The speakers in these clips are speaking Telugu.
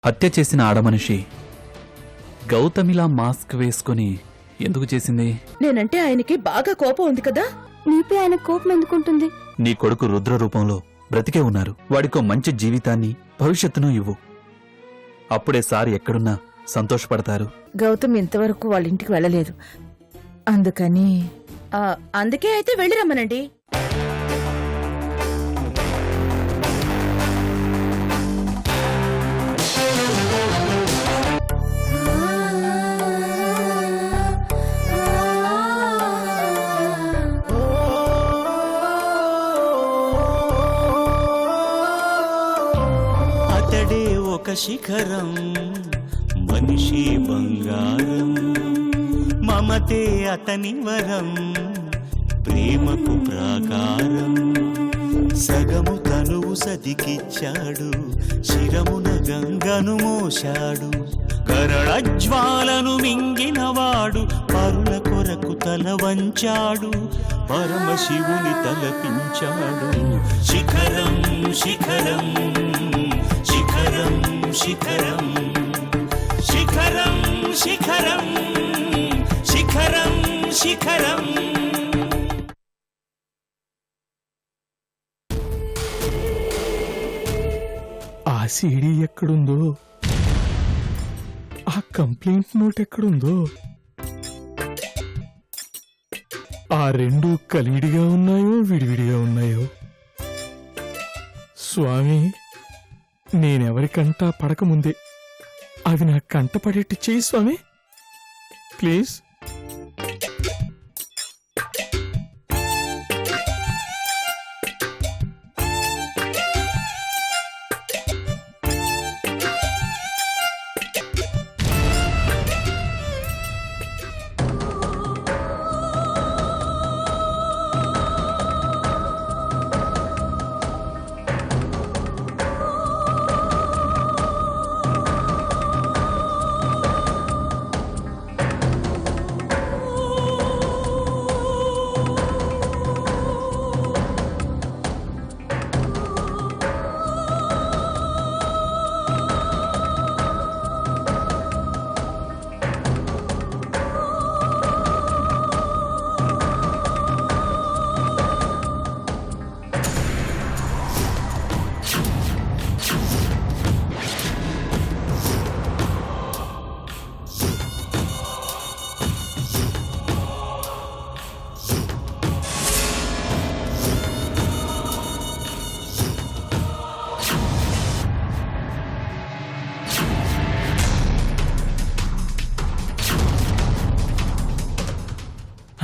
హత్య చేసిన ఆడమనిషి గౌతమిలా మాస్క్ వేసుకుని ఎందుకు చేసింది? నేనంటే ఆయనకి బాగా కోపం ఉంది కదా. నీపై ఆయన కోపం ఎందుకుంటుంది? నీ కొడుకు రుద్ర రూపంలో బ్రతికే ఉన్నారు. వాడికో మంచి జీవితాన్ని భవిష్యత్తును ఇవ్వు. అప్పుడే సార్ ఎక్కడున్నా సంతోషపడతారు. గౌతమ్ ఇంతవరకు వాళ్ళ ఇంటికి వెళ్ళలేదు, అందుకని అందుకే అయితే వెళ్ళి రమ్మనండి. అతడే ఒక శిఖరం, మనిషి బంగారం, మమతే అతని వరం, ప్రేమకు ప్రాకారం. సగము తనువు సతికిచ్చాడు, శిరమున గంగను మోశాడు. కరళజ్వాలను మింగినవాడు పరుల కొరకు తల వంచాడు, పరమశివుని తలపించాడు. శిఖరం శిఖరం శిఖరం శిఖరం శిఖరం శిఖరం శిఖరం శిఖరం. ఆ సీడీ ఎక్కడుందో, ఆ కంప్లైంట్ నోట్ ఎక్కడుందో, ఆ రెండు కలివిడిగా ఉన్నాయో విడివిడిగా ఉన్నాయో. స్వామి, నేనెవరికంటా పడకముందే అవి నా కంట పడేట్టు చేయి స్వామి, ప్లీజ్.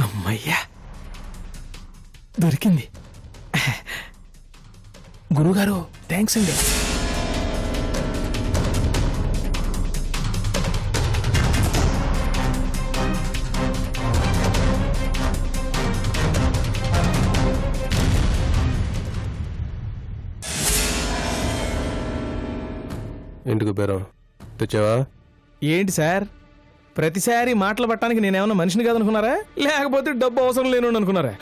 అమ్మయ్యా, దొరికింది. గురుగారు థ్యాంక్స్ అండి. ఎందుకు బేరం తెచ్చావా? ఏంటి సార్, ప్రతిసారి మాటలు పట్టడానికి నేనేమన్నా మనిషిని కాదనుకున్నారా, లేకపోతే డబ్బు అవసరం లేను అనుకున్నారా?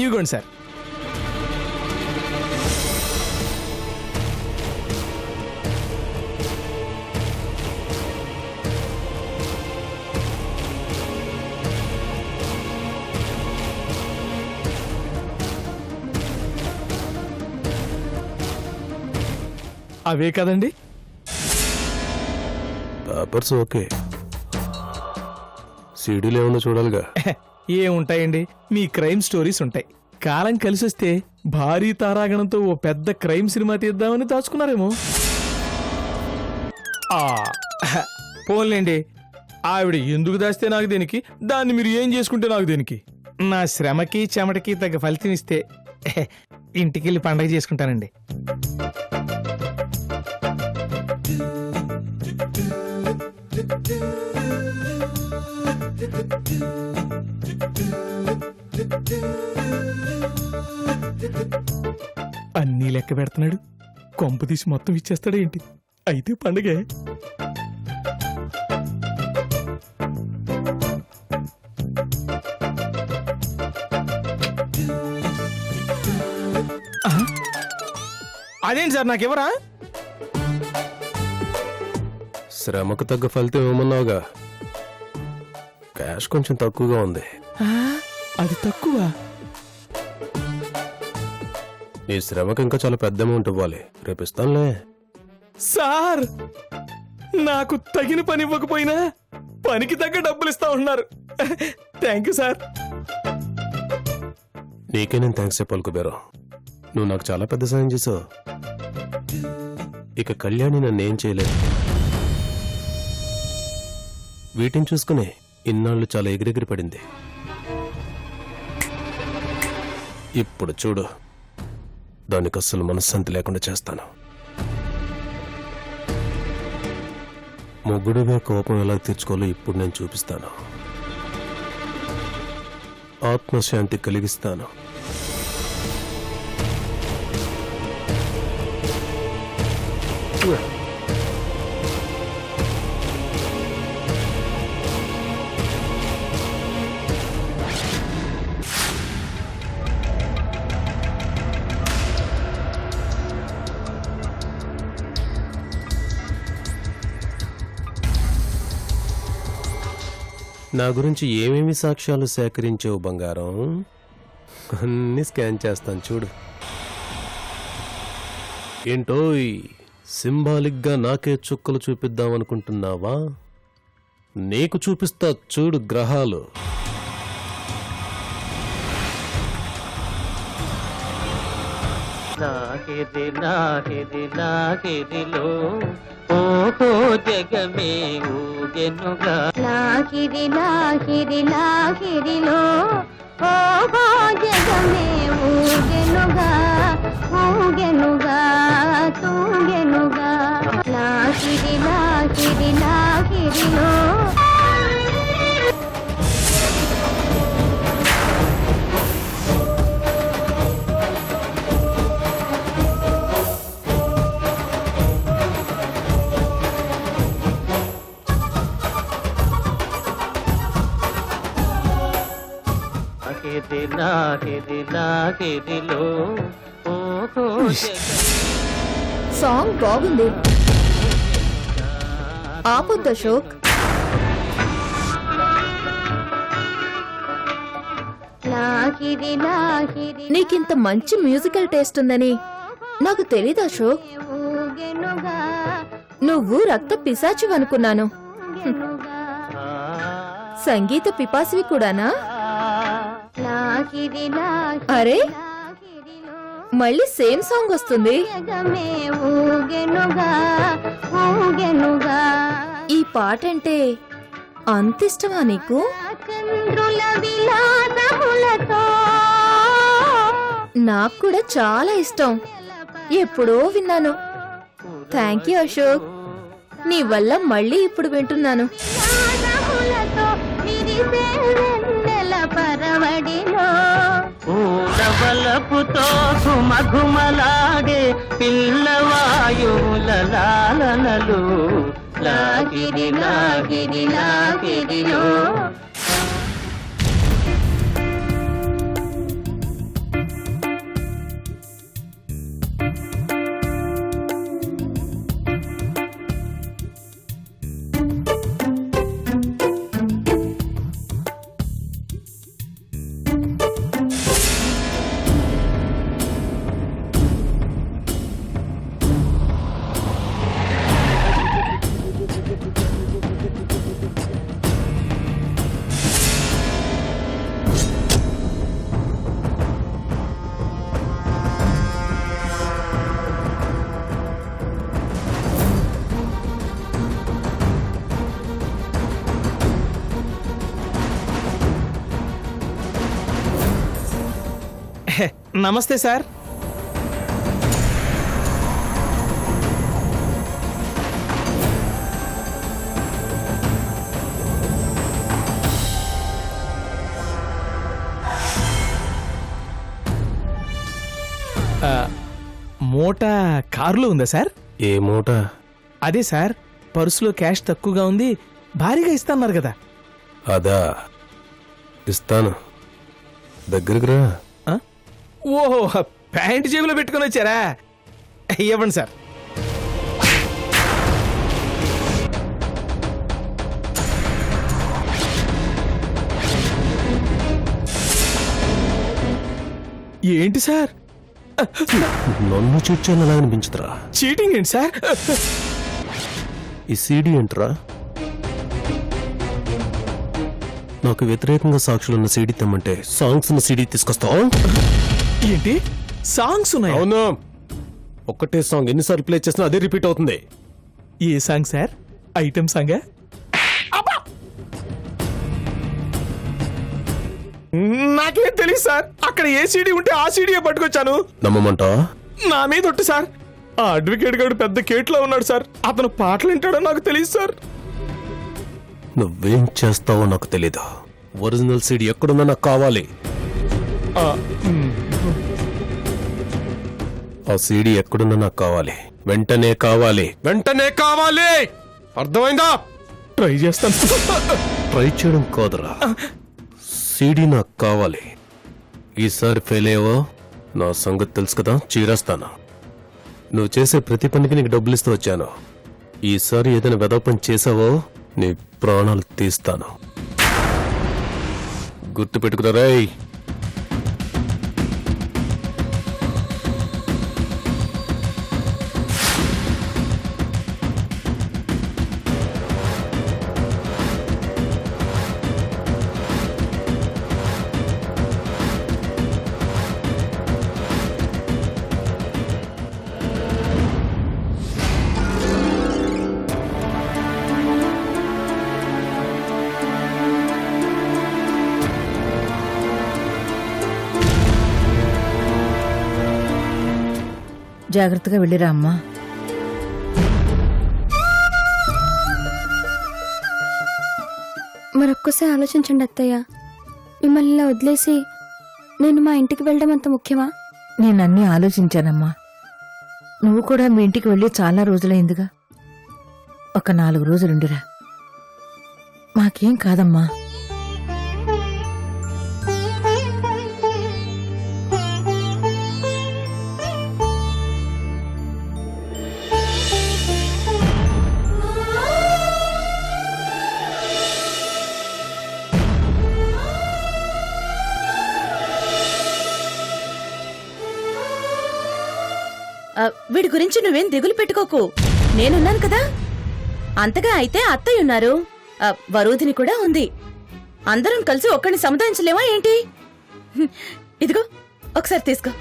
ఇవిగోండి సార్. అవే కదండి పేపర్స్. ఓకే, సీడీలు ఏమన్నా చూడాలిగా. ఏముంటాయండి, మీ క్రైమ్ స్టోరీస్ ఉంటాయి. కాలం కలిసి వస్తే భారీ తారాగణంతో ఓ పెద్ద క్రైమ్ సినిమా తీద్దామని దాచుకున్నారేమో. పోన్లేండి, ఆవిడ ఎందుకు దాస్తే నాకు దేనికి, దాన్ని మీరు ఏం చేసుకుంటే నాకు దేనికి. నా శ్రమకి చెమటకి తగ్గ ఫలితం ఇస్తే ఇంటికెళ్ళి పండగ చేసుకుంటానండి. అన్నీ లెక్క పెడుతున్నాడు, కొంప తీసి మొత్తం ఇచ్చేస్తాడేంటి? అయితే పండగే. అదేంటి సార్ నాకెవరా? శ్రమకు తగ్గ ఫలితం ఏమన్నావుగా. క్యాష్ కొంచెం తక్కువగా ఉంది. అది తక్కువ. నీ శ్రమకు ఇంకా చాలా పెద్ద అమౌంట్ ఇవ్వాలి. రేపు ఇస్తానులే. సార్, నాకు తగిన పని ఇవ్వకపోయినా పనికి తగ్గ డబ్బులు ఇస్తా ఉన్నారు. Thank you sir. నీకే నేను థ్యాంక్స్ చెప్పాలి కుబేరం. నువ్వు నాకు చాలా పెద్ద సాయం చేసావు. ఇక కళ్యాణి నన్నేం చేయలేదు. వీటిని చూసుకుని ఇన్నాళ్ళు చాలా ఎగిరెగిరి పడింది. ఇప్పుడు చూడు, దానికి అస్సలు మనశ్శాంతి లేకుండా చేస్తాను. మొగ్గుడుగా కోపం ఎలా తీర్చుకోవాలో ఇప్పుడు నేను చూపిస్తాను. ఆత్మశాంతి కలిగిస్తాను. నా గురించి ఏమేమి సాక్ష్యాలు సేకరించావు బంగారం? అన్ని స్కాన్ చేస్తాను చూడు. ఏంటోయ్, సింబాలిక్గా నాకే చుక్కలు చూపిద్దామనుకుంటున్నావా? నీకు చూపిస్తా చూడు గ్రహాలు. నాకిది నాకిది నాకిదిలో ఓహో జగమే ఊగెనుగా. లాహిరి లాహిరి లాహిరిలో ఓహో జగమే ఊగెనుగా ఊగెనుగా తూగెనుగా. లాహిరి లాహిరి లాహిరిలో నాకిది నాకిది నాకిదిలో ఓహో సాంగ్ బాగుంది. ఆపొద్దు అశోక్. లాహిరి లాహిరి నీకింత మంచి మ్యూజికల్ టేస్ట్ ఉందని నాకు తెలీదు అశోక్. ఊగెనుగా నువ్వు రక్త పిశాచివనుకున్నాను. ఊగెనుగా. సంగీత పిపాసివి కూడానా? లాహిరి లాహిరి అరే, లాహిరిలో మళ్ళీ సేమ్ సాంగ్ వస్తుంది. జగమే ఊగెనుగా ఊగెనుగా. ఈ పాట అంటే అంత ఇష్టమా నీకు? చంద్రుల విలాసములతో నాకు కూడా చాలా ఇష్టం. ఎప్పుడో విన్నాను. Thank you Ashok. నీ వల్ల మళ్ళీ ఇప్పుడు వింటున్నాను. విలాసములతో విరిసే వెన్నెల పరవడిలో పూలవలపుతో ఘుమఘుమలాడే పిల్లవాయువుల లాలనలు. లాగిరి లాగిరి లాగిరిలో నమస్తే సార్. మూట కారులో ఉందా సార్? ఏ మూట? అదే సార్, పర్సులో క్యాష్ తక్కువగా ఉంది, భారీగా ఇస్తాన్నారు కదా. అదా, ఇస్తాను. దగ్గరికి రా. ఓహో, ప్యాంట్ జేబులో పెట్టుకొని వచ్చారా? ఇవ్వండి సార్. ఏంటి సార్? నన్ను చూచాను ఎలా అనిపించదురా? చీటింగ్ ఏంటి సార్? ఈ సీడీ ఏంట్రా? నాకు వ్యతిరేకంగా సాక్షులున్న సీడీ తెమ్మంటే సాంగ్స్ ఉన్న సీడీ తీసుకొస్తావు? ఏంటి సాంగ్స్ ఉన్నాయి? అవును, ఒక్కటే సాంగ్ ఎన్నిసార్లు ప్లే చేసినా అదే రిపీట్ అవుతుంది. ఏ సాంగ్ సార్? ఐటమ్ సాంగా? నాకేం తెలియదు సార్. అక్కడ ఏ సీడీ ఉంటే ఆ సీడీయే పట్టుకొచ్చాను. నమ్మమంటావా? నా మీద ఒట్టు సార్. ఆ అడ్వకేట్ గారు పెద్ద కేట్లో ఉన్నాడు సార్. అతను పాటలు వింటాడో నాకు తెలియదు సార్. నువ్వేం చేస్తావో నాకు తెలీదు. ఒరిజినల్ సీడీ ఎక్కడున్నా నాకు కావాలి. ఆ సీడీ ఎక్కడున్నా నాకు కావాలి. వెంటనే కావాలి, వెంటనే కావాలి. అర్థమైందా? ట్రై చేస్తాను. ట్రై చేయడం కాదురా, సీడీ నాకు కావాలి. ఈసారి ఫెయిల్ అయ్యావో నా సంగతి తెలుసు కదా, చీరేస్తాను. నువ్వు చేసే ప్రతి పనికి నీకు డబ్బులు ఇస్తూ వచ్చాను. ఈసారి ఏదైనా వెధవ పని చేసావో నీ ప్రాణాలు తీస్తాను. గుర్తు పెట్టుకురా రేయ్. జాగ్రత్తగా వెళ్ళిరా అమ్మా. మరొక్కసారి ఆలోచించండి అత్తయ్య. మిమ్మల్ని ఇలా వదిలేసి నేను మా ఇంటికి వెళ్ళడం అంత ముఖ్యమా? నేనన్నీ ఆలోచించానమ్మా. నువ్వు కూడా మీ ఇంటికి వెళ్ళి చాలా రోజులైందిగా. ఒక 4 రోజులుండిరా. మాకేం కాదమ్మా. వీడి గురించి నువ్వేం దిగులు పెట్టుకోకు, నేనున్నాను కదా. అంతగా అయితే అత్తయ్య ఉన్నారు, వరూధిని కూడా ఉంది. అందరం కలిసి ఒక్కడిని సముదాయించలేమా ఏంటి? ఇదిగో ఒకసారి తీసుకో.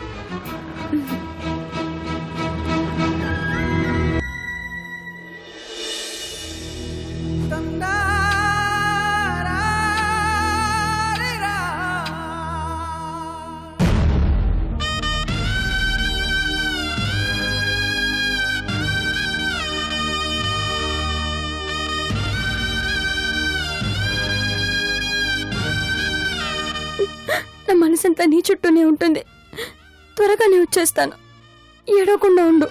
నా మనసంతా నీ చుట్టూనే ఉంటుంది. త్వరగానే వచ్చేస్తాను. ఏడవకుండా ఉండు.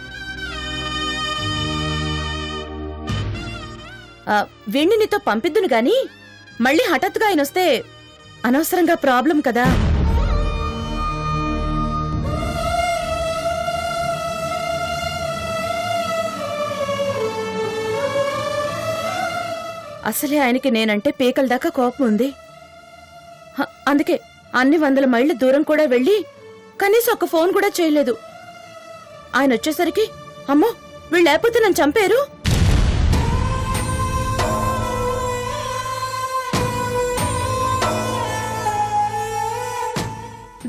వీణ్ణి నీతో పంపిద్దును గాని మళ్ళీ హఠాత్తుగా ఆయన వస్తే అనవసరంగా ప్రాబ్లం కదా. అసలే ఆయనకి నేనంటే పీకల దాకా కోపం ఉంది. అందుకే అన్ని 100 మైళ్ళ దూరం కూడా వెళ్ళి కనీసం ఒక ఫోన్ కూడా చేయలేదు. ఆయన వచ్చేసరికి అమ్మో వీళ్ళు లేకపోతే నన్ను చంపారు.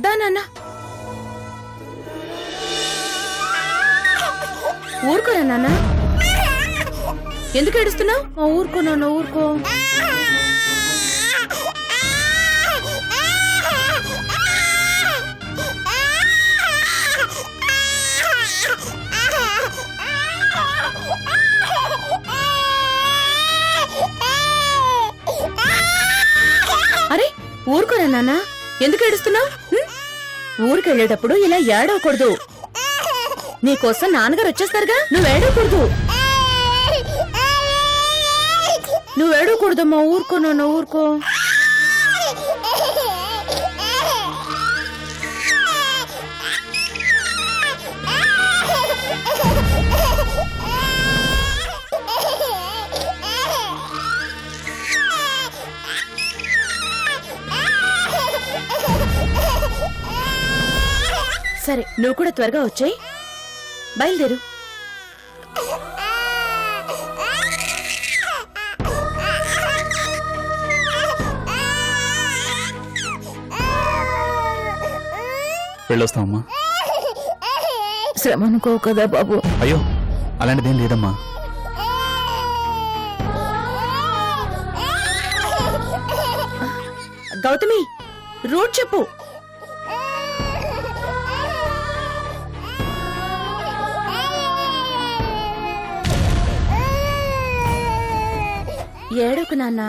దానన్నా ఊరుకోరా నాన్న, ఎందుకు ఏడుస్తున్నావు? ఊరుకో నాన్న, ఊరుకో. అరే ఊరుకోరా నాన్న, ఎందుకు ఏడుస్తున్నావు? ఊరికెళ్ళేటప్పుడు ఇలా ఏడవకూడదు. నీకోసం నాన్నగారు వచ్చేస్తారుగా, నువ్వేడవకూడదు. నువ్వేడవకూడదమ్మా, ఊరుకో నాన్న, ఊరుకో. సరే నువ్వు కూడా త్వరగా వచ్చాయి, బయలుదేరు. వెళ్ళొస్తామమ్మా. శ్రమ అనుకో కదా బాబు. అయ్యో అలాంటిదేం లేదమ్మా. గౌతమి, రూట్ చెప్పు. ఏడుకు నాన్నా.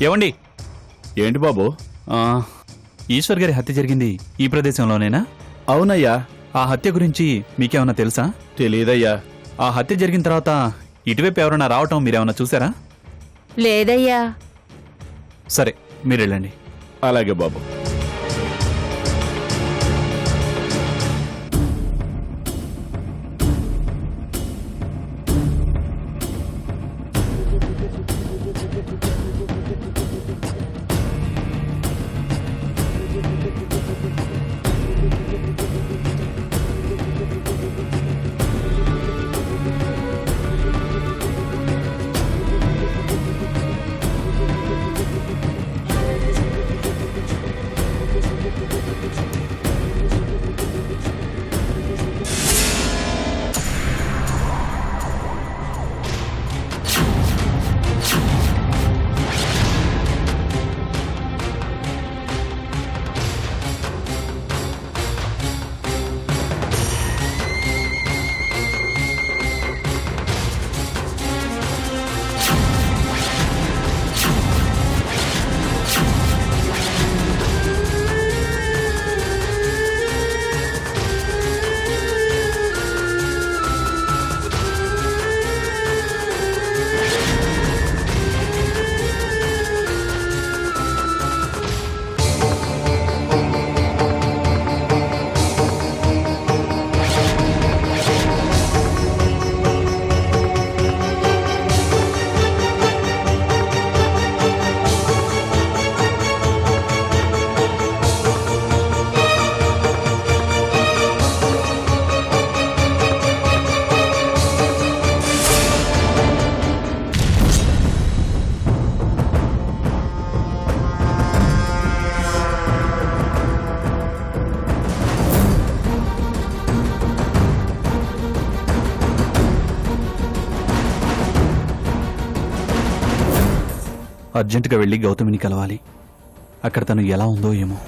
ఏమండి? ఏంటి బాబు? ఈశ్వర్ గారి హత్య జరిగింది ఈ ప్రదేశంలోనేనా? అవునయ్యా. ఆ హత్య గురించి మీకేమన్నా తెలుసా? తెలియదయ్యా. ఆ హత్య జరిగిన తర్వాత ఇటువైపు ఎవరైనా రావటం మీరేమన్నా చూసారా? లేదయ్యా. సరే మీరు వెళ్ళండి. అలాగే బాబు. అర్జెంటుగా వెళ్ళి గౌతమిని కలవాలి. అక్కడ తను ఎలా ఉందో ఏమో.